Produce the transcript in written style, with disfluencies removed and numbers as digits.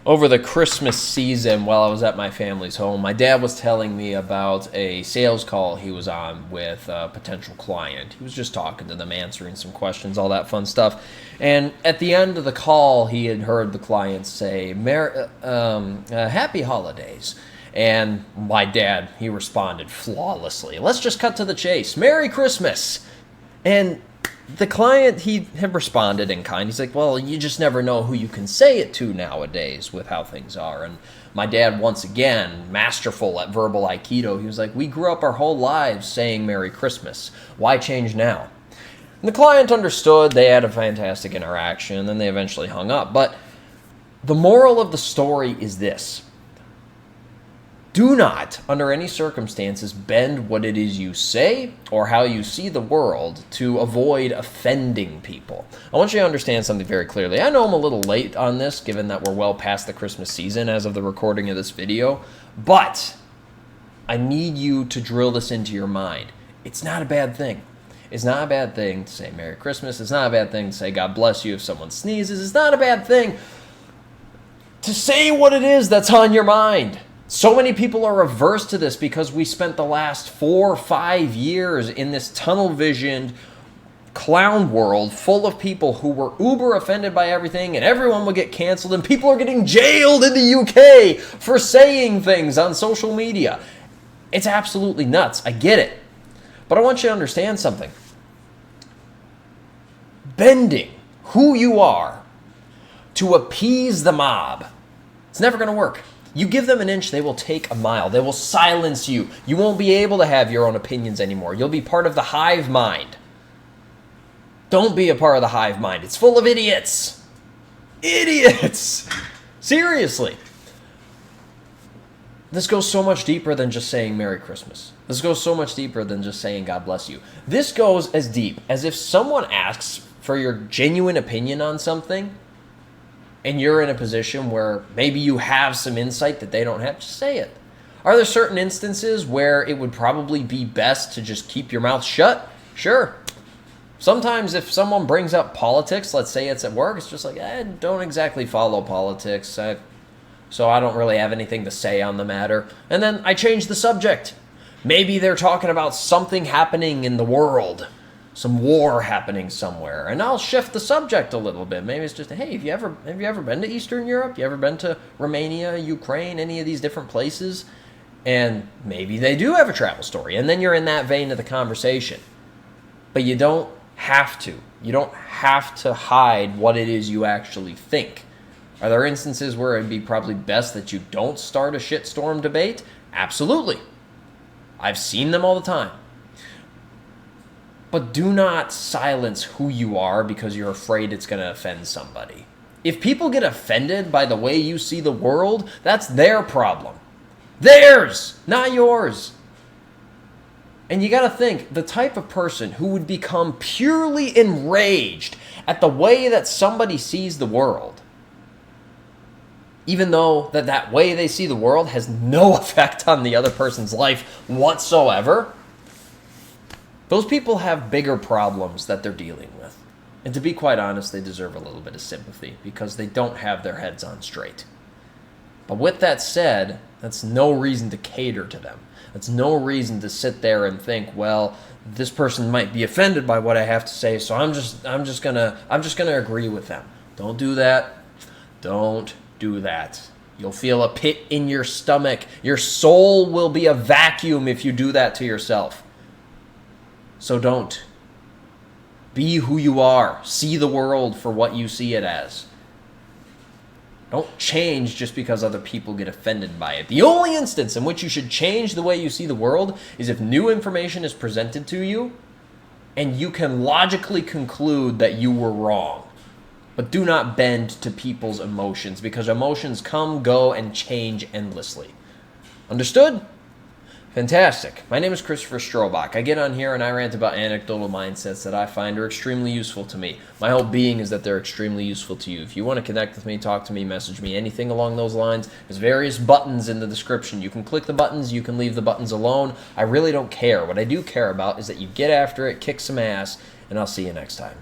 Over the Christmas season, while I was at my family's home, my dad was telling me about a sales call he was on with a potential client. He was just talking to them, answering some questions, all that fun stuff. And at the end of the call, he had heard the client say, Happy Holidays. And my dad, he responded flawlessly. Let's just cut to the chase. Merry Christmas. And the client, he had responded in kind. He's like, well, you just never know who you can say it to nowadays with how things are. And my dad, once again, masterful at verbal Aikido, he was like, we grew up our whole lives saying Merry Christmas. Why change now? And the client understood. They had a fantastic interaction, and then they eventually hung up. But the moral of the story is this. Do not, under any circumstances, bend what it is you say or how you see the world to avoid offending people. I want you to understand something very clearly. I know I'm a little late on this, given that we're well past the Christmas season as of the recording of this video, but I need you to drill this into your mind. It's not a bad thing. It's not a bad thing to say Merry Christmas. It's not a bad thing to say God bless you if someone sneezes. It's not a bad thing to say what it is that's on your mind. So many people are averse to this because we spent the last 4 or 5 years in this tunnel-visioned clown world full of people who were uber offended by everything, and everyone would get canceled, and people are getting jailed in the UK for saying things on social media. It's absolutely nuts. I get it. But I want you to understand something. Bending who you are to appease the mob, it's never going to work. You give them an inch, they will take a mile. They will silence you. You won't be able to have your own opinions anymore. You'll be part of the hive mind. Don't be a part of the hive mind. It's full of idiots. Idiots! Seriously. This goes so much deeper than just saying Merry Christmas. This goes so much deeper than just saying God bless you. This goes as deep as if someone asks for your genuine opinion on something, and you're in a position where maybe you have some insight that they don't have, just say it. Are there certain instances where it would probably be best to just keep your mouth shut? Sure. Sometimes if someone brings up politics, let's say it's at work, it's just like, I don't exactly follow politics, so I don't really have anything to say on the matter. And then I change the subject. Maybe they're talking about something happening in the world. Some war happening somewhere, and I'll shift the subject a little bit. Maybe it's just, hey, have you ever been to Eastern Europe? You ever been to Romania, Ukraine, any of these different places? And maybe they do have a travel story, and then you're in that vein of the conversation. But you don't have to. You don't have to hide what it is you actually think. Are there instances where it'd be probably best that you don't start a shitstorm debate? Absolutely. I've seen them all the time. But do not silence who you are because you're afraid it's going to offend somebody. If people get offended by the way you see the world, that's their problem. Theirs, not yours. And you got to think, the type of person who would become purely enraged at the way that somebody sees the world, even though that way they see the world has no effect on the other person's life whatsoever, those people have bigger problems that they're dealing with. And to be quite honest, they deserve a little bit of sympathy because they don't have their heads on straight. But with that said, that's no reason to cater to them. That's no reason to sit there and think, well, this person might be offended by what I have to say, so I'm just gonna agree with them. Don't do that. Don't do that. You'll feel a pit in your stomach. Your soul will be a vacuum if you do that to yourself. So don't. Be who you are. See the world for what you see it as. Don't change just because other people get offended by it. The only instance in which you should change the way you see the world is if new information is presented to you and you can logically conclude that you were wrong. But do not bend to people's emotions because emotions come, go, and change endlessly. Understood? Fantastic. My name is Christopher Strobach. I get on here and I rant about anecdotal mindsets that I find are extremely useful to me. My whole being is that they're extremely useful to you. If you want to connect with me, talk to me, message me, anything along those lines, there's various buttons in the description. You can click the buttons, you can leave the buttons alone. I really don't care. What I do care about is that you get after it, kick some ass, and I'll see you next time.